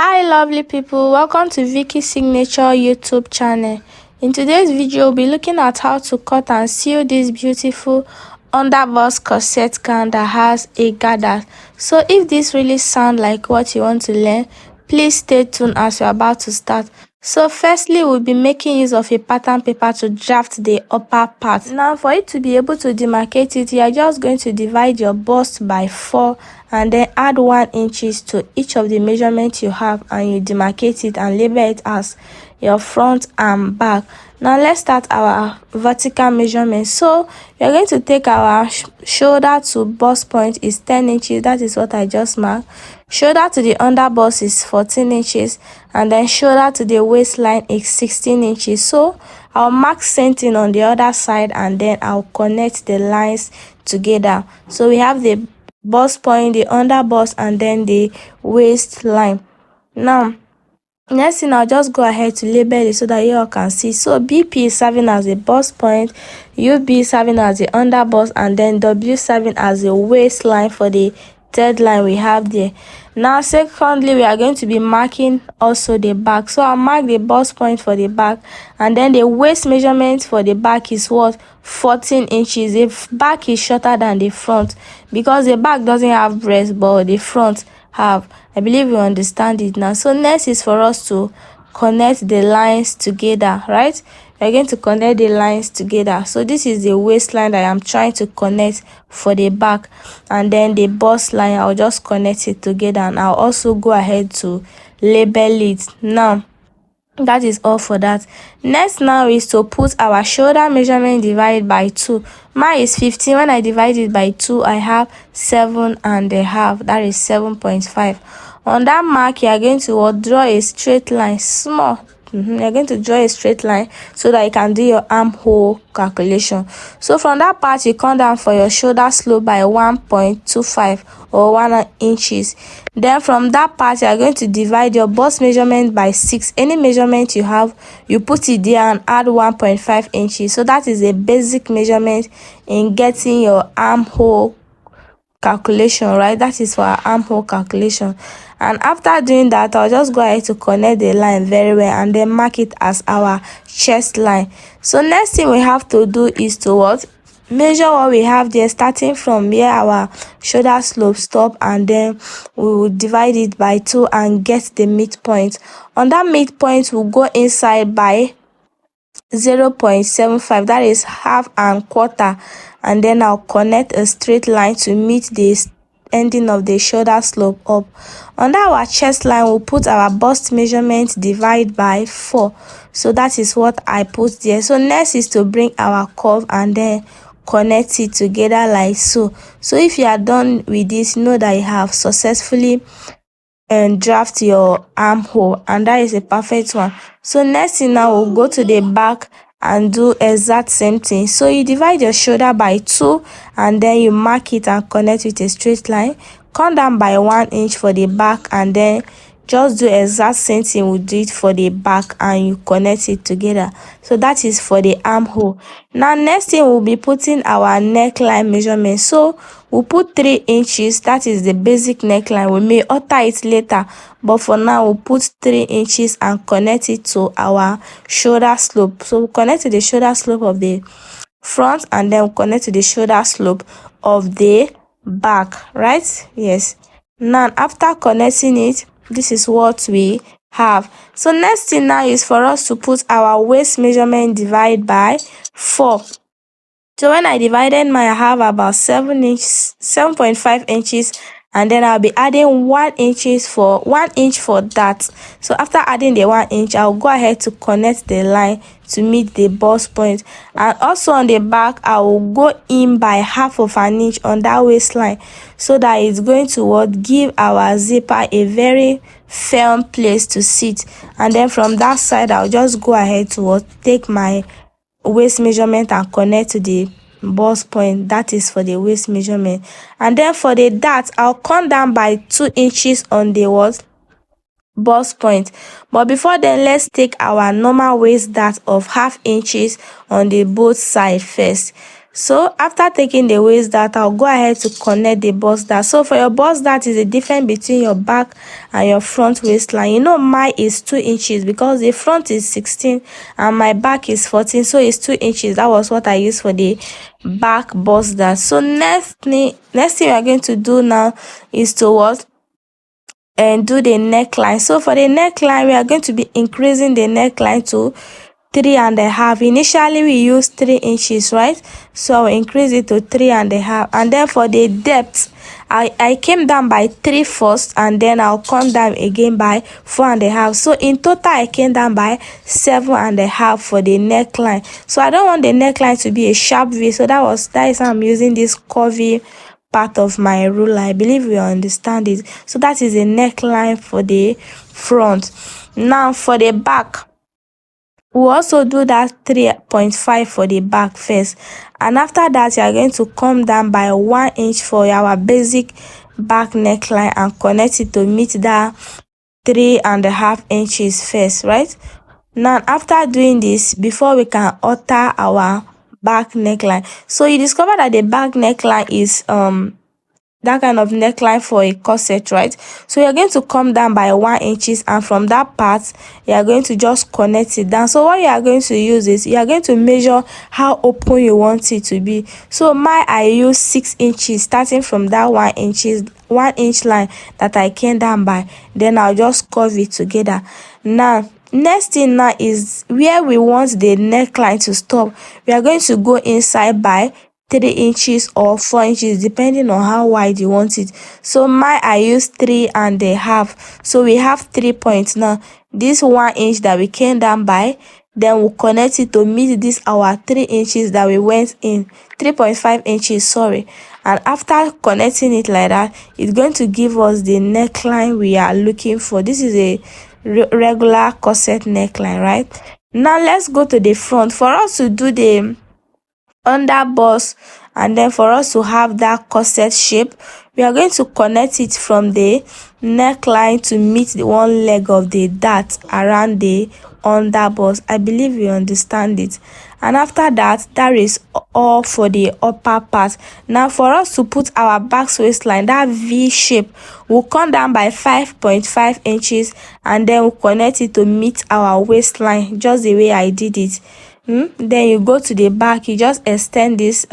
Hi lovely people, welcome to Vicky Signature YouTube channel. In today's video, we'll be looking at how to cut and sew this beautiful underbust corset gown that has a gather. So if this really sounds like what you want to learn, please stay tuned as we're about to start. So firstly, we'll be making use of a pattern paper to draft the upper part. Now for you to be able to demarcate it, you are just going to divide your bust by 4 and then add 1 inches to each of the measurements you have, and you demarcate it and label it as your front and back. Now let's start our vertical measurement. So you're going to take our shoulder to bust point is 10 inches. That is what I just marked. Shoulder to the under bust is 14 inches, and then shoulder to the waistline is 16 inches. So I'll mark same thing on the other side, and then I'll connect the lines together. So we have the bust point, the under bust, and then the waistline. Now next thing, I'll just go ahead to label it so that you all can see. So BP is serving as a bust point, UB is serving as the under bust, and then W serving as the waistline for the third line we have there. Now secondly, we are going to be marking also the back. So I'll mark the bust point for the back, and then the waist measurement for the back is what? 14 inches. The back is shorter than the front because the back doesn't have breast, but the front have. I believe you understand it now. So next is for us to connect the lines together, right? We're going to connect the lines together. So this is the waistline that I'm trying to connect for the back, and then the bust line, I'll just connect it together, and I'll also go ahead to label it. Now that is all for that. Next now is to put our shoulder measurement divided by 2. Mine is 15. When I divide it by 2, I have 7.5. That is 7.5. On that mark, you are going to draw a straight line, small. You're going to draw a straight line so that you can do your armhole calculation. So from that part, you come down for your shoulder slope by 1.25 or 1 inches. Then from that part, you are going to divide your bust measurement by 6. Any measurement you have, you put it there and add 1.5 inches. So that is a basic measurement in getting your armhole calculation, right? That is for our armhole calculation. And after doing that, I'll just go ahead to connect the line very well and then mark it as our chest line. So next thing we have to do is to what? Measure what we have there, starting from where our shoulder slope stop, and then we will divide it by 2 and get the midpoint. On that midpoint, we'll go inside by 0.75, that is half and quarter, and then I'll connect a straight line to meet the ending of the shoulder slope up. Under our chest line, we'll put our bust measurement divide by 4. So that is what I put there. So next is to bring our curve and then connect it together like so. So if you are done with this, know that you have successfully and draft your armhole, and that is a perfect one. So next thing, now we'll go to the back and do exact same thing. So you divide your shoulder by 2 and then you mark it and connect with a straight line. Come down by 1 inch for the back, and then just do exact same thing we did for the back, and you connect it together. So that is for the armhole. Now next thing, we'll be putting our neckline measurement. So we'll put 3 inches. That is the basic neckline. We may alter it later, but for now we'll put 3 inches and connect it to our shoulder slope. So we'll connect to the shoulder slope of the front, and then we'll connect to the shoulder slope of the back, right? Yes. Now after connecting it, this is what we have. So next thing now is for us to put our waist measurement divide by 4. So when I divided mine, I have about 7.5 inches, and then I'll be adding 1 inch for that. So after adding the 1 inch, I'll go ahead to connect the line to meet the bust point. And also on the back, I will go in by half of an inch on that waistline, so that it's going to give our zipper a very firm place to sit. And then from that side, I'll just go ahead to take my waist measurement and connect to the bust point. That is for the waist measurement. And then for the dart, I'll come down by 2 inches on the bust point. But before then, let's take our normal waist dart of 0.5 inches on the both side first. So after taking the waist dart, I'll go ahead to connect the bust dart. So for your bust dart is the difference between your back and your front waistline. You know mine is 2 inches because the front is 16 and my back is 14, so it's 2 inches. That was what I used for the back bust dart. So next thing we are going to do now is to what? And do the neckline. So for the neckline, we are going to be increasing the neckline to 3.5. Initially we used 3 inches, right? So I'll increase it to 3.5. And then for the depth, I came down by 3 first, and then I'll come down again by 4.5. So in total I came down by 7.5 for the neckline. So I don't want the neckline to be a sharp V, so that is why I'm using this curvy part of my ruler. I believe we understand it. So that is a neckline for the front. Now for the back, we'll also do that 3.5 for the back first, and after that you are going to come down by 1 inch for our basic back neckline and connect it to meet that 3.5 inches first, right? Now after doing this, before we can alter our back neckline, so you discover that the back neckline is that kind of neckline for a corset, right? So you're going to come down by 1 inches, and from that part you are going to just connect it down. So what you are going to use is you are going to measure how open you want it to be. So I use 6 inches, starting from that 1 inch line that I came down by. Then I'll just curve it together. Now next thing now is where we want the neckline to stop. We are going to go inside by 3 inches or 4 inches, depending on how wide you want it. So I use 3.5. So we have 3 points now. This 1 inch that we came down by, then we'll connect it to meet this our 3 inches that we went in, 3.5 inches, sorry. And after connecting it like that, it's going to give us the neckline we are looking for. This is a regular corset neckline, right? Now let's go to the front. For us to do the under bust, and then for us to have that corset shape, we are going to connect it from the neckline to meet the one leg of the dart around the under bust. I believe you understand it. And after that, that is all for the upper part. Now for us to put our back waistline, that V shape, we'll come down by 5.5 inches, and then we'll connect it to meet our waistline, just the way I did it. Then you go to the back, you just extend this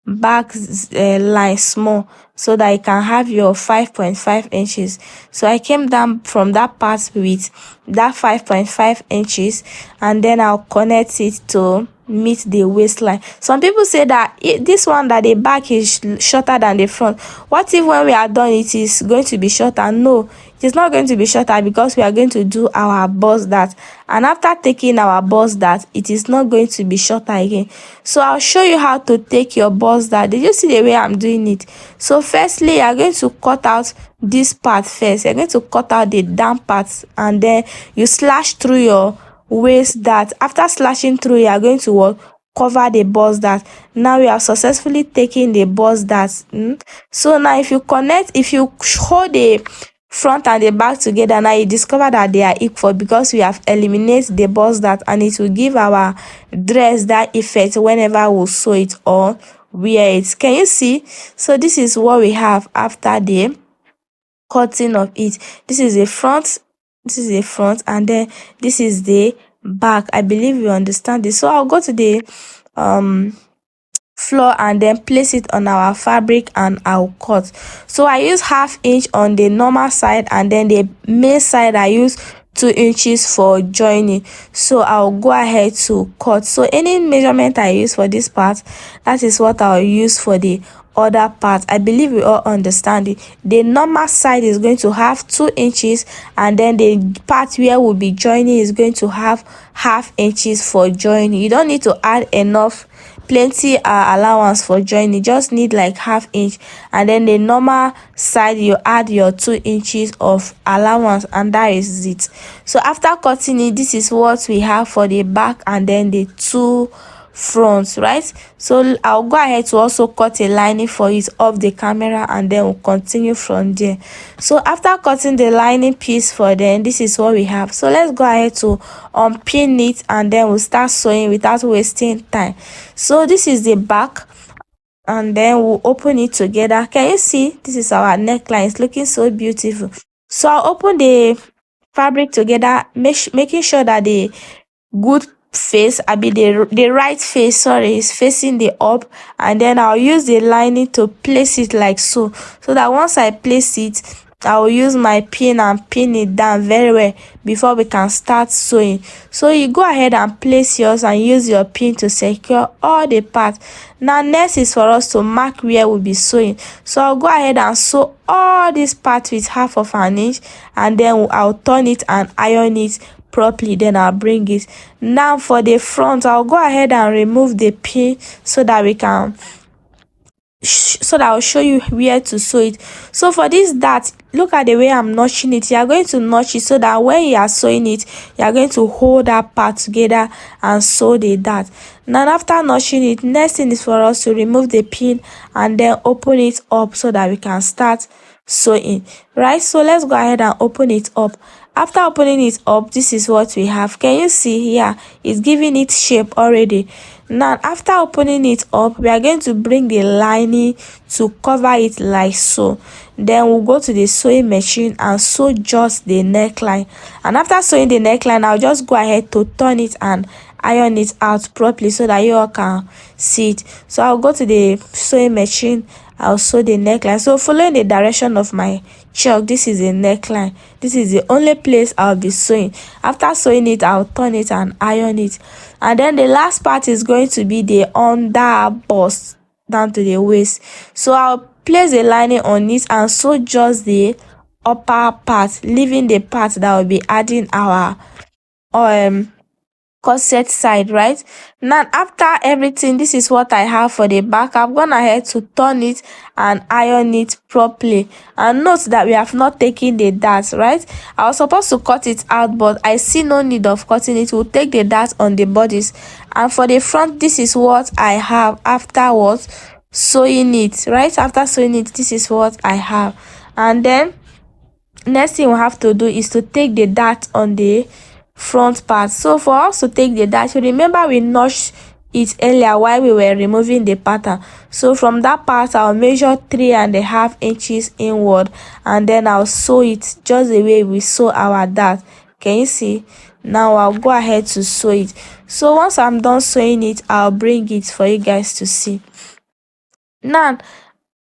back line small, so that you can have your 5.5 inches. So I came down from that part with that 5.5 inches, and then I'll connect it to meet the waistline. Some people say that this one, that the back is shorter than the front. What if when we are done it is going to be shorter? No, it is not going to be shorter, because we are going to do our bust dart, and after taking our bust dart, it is not going to be shorter again. So I'll show you how to take your bust dart. Did you see the way I'm doing it? So firstly, you are going to cut out this part first. You're going to cut out the down parts, and then you slash through your waist dart. After slashing through, you are going to cover the bust dart. Now we have successfully taken the bust dart. So now if you hold the front and the back together, now you discover that they are equal, because we have eliminated the bust dart, and it will give our dress that effect whenever we sew it or wear it. Can you see? So this is what we have after the cutting of it. This is the front, and then this is the back. I believe you understand this. So I'll go to the floor and then place it on our fabric, and I'll cut. So I use 1/2 inch on the normal side, and then the main side I use 2 inches for joining. So I'll go ahead to cut. So any measurement I use for this part, that is what I'll use for the other part. I believe we all understand it. The normal side is going to have 2 inches, and then the part where we'll be joining is going to have 1/2 inches for joining. You don't need to add plenty allowance for joining. You just need like 1/2 inch, and then the normal side you add your 2 inches of allowance, and that is it. So after cutting it, this is what we have for the back and then the two front, right? So I'll go ahead to also cut a lining for it off the camera, and then we'll continue from there. So after cutting the lining piece for them, this is what we have. So let's go ahead to unpin it, and then we'll start sewing without wasting time. So this is the back, and then we'll open it together. Can you see? This is our neckline. It's looking so beautiful. So I'll open the fabric together, making sure that the good face, the right face, sorry, is facing the up, and then I'll use the lining to place it like so, so that once I place it, I will use my pin and pin it down very well before we can start sewing. So you go ahead and place yours and use your pin to secure all the parts. Now next is for us to mark where we'll be sewing. So I'll go ahead and sew all these parts with 1/2 an inch, and then I'll turn it and iron it properly, then I'll bring it. Now for the front, I'll go ahead and remove the pin so that we can so that I'll show you where to sew it. So for this dart, look at the way I'm notching it. You are going to notch it so that when you are sewing it, you are going to hold that part together and sew the dart. Now after notching it, next thing is for us to remove the pin and then open it up so that we can start sewing, right? So let's go ahead and open it up. After opening it up, this is what we have. Can you see here? It's giving it shape already. Now after opening it up, we are going to bring the lining to cover it like so. Then we'll go to the sewing machine and sew just the neckline. And after sewing the neckline, I'll just go ahead to turn it and iron it out properly so that you all can see it. So I'll go to the sewing machine, I'll sew the neckline. So following the direction of my chalk, this is the neckline. This is the only place I'll be sewing. After sewing it, I'll turn it and iron it. And then the last part is going to be the under bust down to the waist. So I'll place the lining on it and sew just the upper part, leaving the part that will be adding our corset side, right? Now after everything, this is what I have for the back. I've gone ahead to turn it and iron it properly, and note that we have not taken the dart, right? I was supposed to cut it out, but I see no need of cutting it. We'll take the dart on the bodies. And for the front, this is what I have afterwards sewing it, right? After sewing it, this is what I have. And then next thing we have to do is to take the dart on the front part. So for us to take the dart, you remember we notched it earlier while we were removing the pattern. So from that part, I'll measure 3.5 inches inward, and then I'll sew it just the way we sew our dart. Can you see? Now I'll go ahead to sew it. So once I'm done sewing it, I'll bring it for you guys to see. Now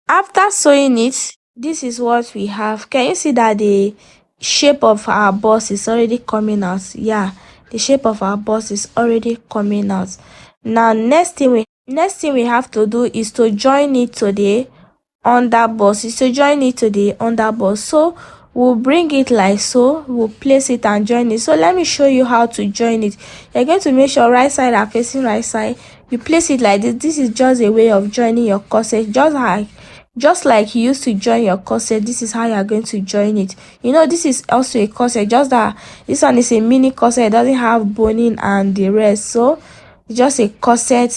after sewing it, this is what we have. Can you see that the shape of our bust is already coming out? Yeah, the shape of our bust is already coming out. Now next thing we have to do is to join it to the under bust. So we'll bring it like so, we'll place it and join it. So let me show you how to join it. You're going to make sure right side are facing right side. You place it like this. This is just a way of joining your corset, just like you used to join your corset. This is how you are going to join it. You know, this is also a corset, just that this one is a mini corset. It doesn't have boning and the rest, so it's just a corset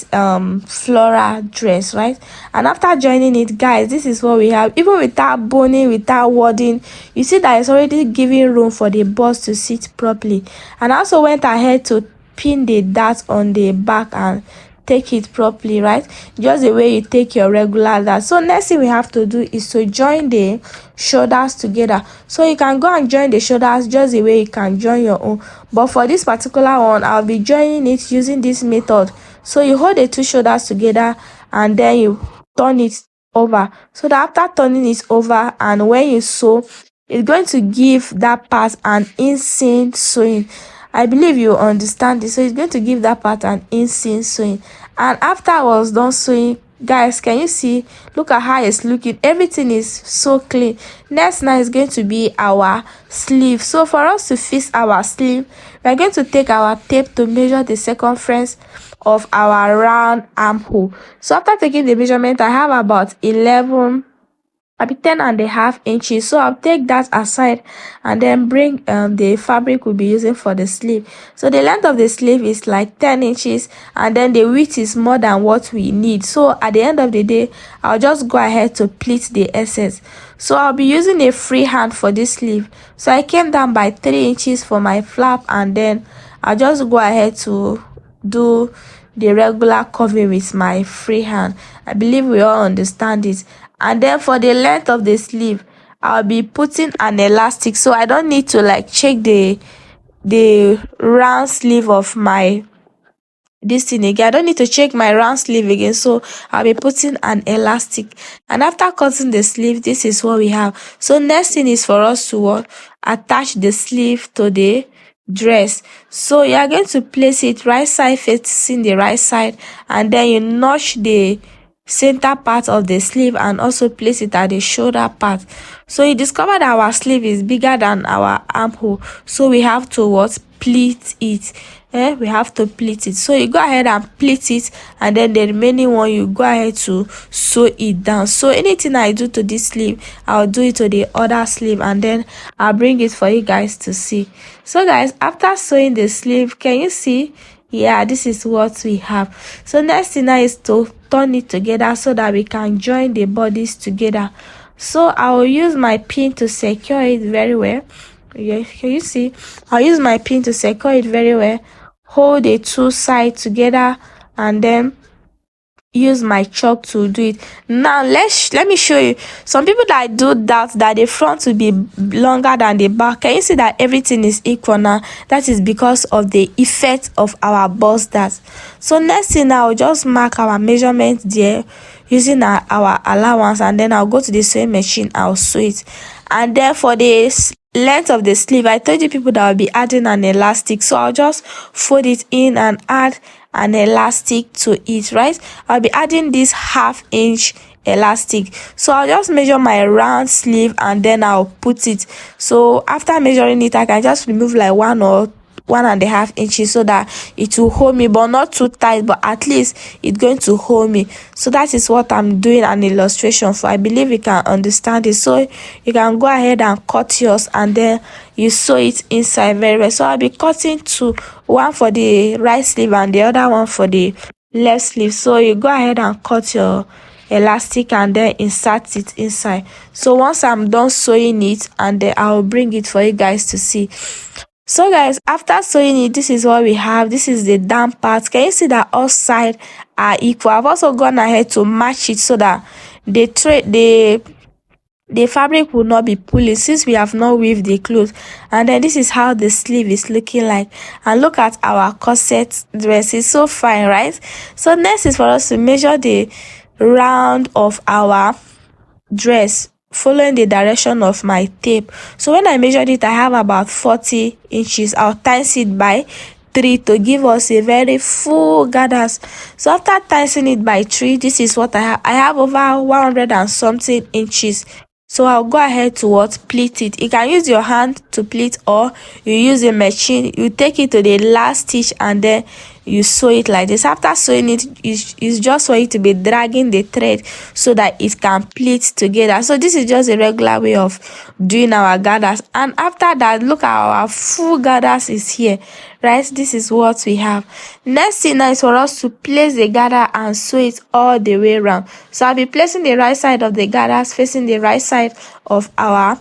floral dress, right? And after joining it, guys, this is what we have. Even without boning, without wadding, you see that it's already giving room for the bust to sit properly. And I also went ahead to pin the dart on the back and take it properly, right? Just the way you take your regular dart. So next thing we have to do is to join the shoulders together. So you can go and join the shoulders just the way you can join your own, but for this particular one, I'll be joining it using this method. So you hold the two shoulders together and then you turn it over, so that after turning it over and when you sew, it's going to give that part an inseam sewing. I believe you understand this. So it's going to give that part an inseam sewing. And after I was done sewing, guys, can you see? Look at how it's looking. Everything is so clean. Next now is going to be our sleeve. So for us to fix our sleeve, we're going to take our tape to measure the circumference of our round armhole. So after taking the measurement, I have about 11 I'll be 10.5 inches. So I'll take that aside and then bring the fabric we'll be using for the sleeve. So the length of the sleeve is like 10 inches, and then the width is more than what we need. So at the end of the day, I'll just go ahead to pleat the excess. So I'll be using a free hand for this sleeve. So I came down by 3 inches for my flap, and then I'll just go ahead to do the regular curving with my free hand. I believe we all understand it. And then for the length of the sleeve, I'll be putting an elastic, so I don't need to like check the round sleeve of my this thing again. I don't need to check my round sleeve again, so I'll be putting an elastic. And after cutting the sleeve, this is what we have. So next thing is for us to attach the sleeve to the dress. So you are going to place it right side facing the right side, and then you notch the center part of the sleeve and also place it at the shoulder part. So you discover that our sleeve is bigger than our armhole, so we have to pleat it. We have to pleat it. So you go ahead and pleat it, and then the remaining one you go ahead to sew it down. So anything I do to this sleeve, I'll do it to the other sleeve, and then I'll bring it for you guys to see. So guys, after sewing the sleeve, can you see? Yeah, this is what we have. So next thing now is to turn it together so that we can join the bodies together. So I will use my pin to secure it very well. Yeah, can you see? I'll use my pin to secure it very well, hold the two sides together, and then use my chalk to do it. Now let me show you. Some people that do that the front will be longer than the back. Can you see that everything is equal now? That is because of the effect of our bust dart. So next thing, I'll just mark our measurement there using our allowance, and then I'll go to the sewing machine, I'll sew it. And then for the length of the sleeve, I told you people that I'll be adding an elastic, so I'll just fold it in and add an elastic to it. Right, I'll be adding this 1/2 inch elastic. So I'll just measure my round sleeve and then I'll put it. So after measuring it, I can just remove like 1.5 inches so that it will hold me, but not too tight, but at least it's going to hold me. So that is what I'm doing an illustration for. I believe you can understand it. So you can go ahead and cut yours, and then you sew it inside very well. So I'll be cutting two, one for the right sleeve and the other one for the left sleeve. So you go ahead and cut your elastic and then insert it inside. So once I'm done sewing it, and then I'll bring it for you guys to see. So guys, after sewing it, this is what we have. This is the down part. Can you see that all sides are equal? I've also gone ahead to match it so that the fabric will not be pulling since we have not weaved the clothes. And then this is how the sleeve is looking like. And look at our corset dress. It's so fine, right? So next is for us to measure the round of our dress following the direction of my tape. So when I measured it, I have about 40 inches. I'll times it by 3 to give us a very full gathers. So after timesing it by 3, this is what I have. I have over 100 and something inches. So I'll go ahead to pleat it. You can use your hand to pleat, or you use a machine. You take it to the last stitch and then you sew it like this. After sewing it, it's just for you to be dragging the thread so that it can pleat together. So this is just a regular way of doing our gathers. And after that, look at our full gathers is here, right? This is what we have. Next thing now is for us to place the gather and sew it all the way around. So I'll be placing the right side of the gathers facing the right side of our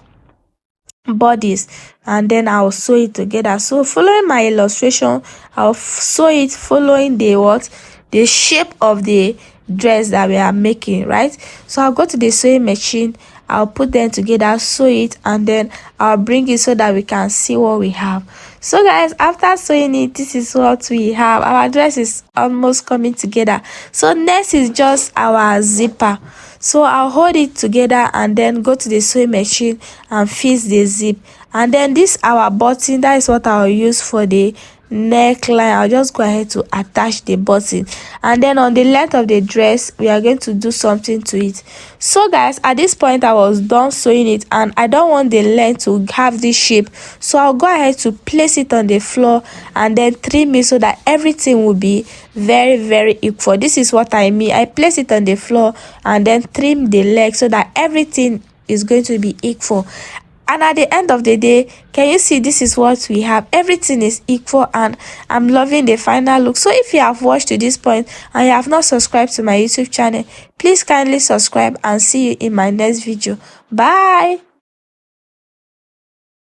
bodies, and then I'll sew it together. So following my illustration, I'll sew it following the shape of the dress that we are making, right? So I'll go to the sewing machine, I'll put them together, sew it, and then I'll bring it so that we can see what we have. So guys, after sewing it, this is what we have. Our dress is almost coming together. So next is just our zipper. So I'll hold it together and then go to the sewing machine and fix the zip. And then this our button, that is what I'll use for the neckline, I'll just go ahead to attach the button, and then on the length of the dress we are going to do something to it. So guys, at this point I was done sewing it, and I don't want the length to have this shape, so I'll go ahead to place it on the floor and then trim it so that everything will be very equal. This is what I mean. I place it on the floor and then trim the leg so that everything is going to be equal. And at the end of the day, can you see, this is what we have? Everything is equal, and I'm loving the final look. So if you have watched to this point and you have not subscribed to my YouTube channel, please kindly subscribe, and see you in my next video. Bye.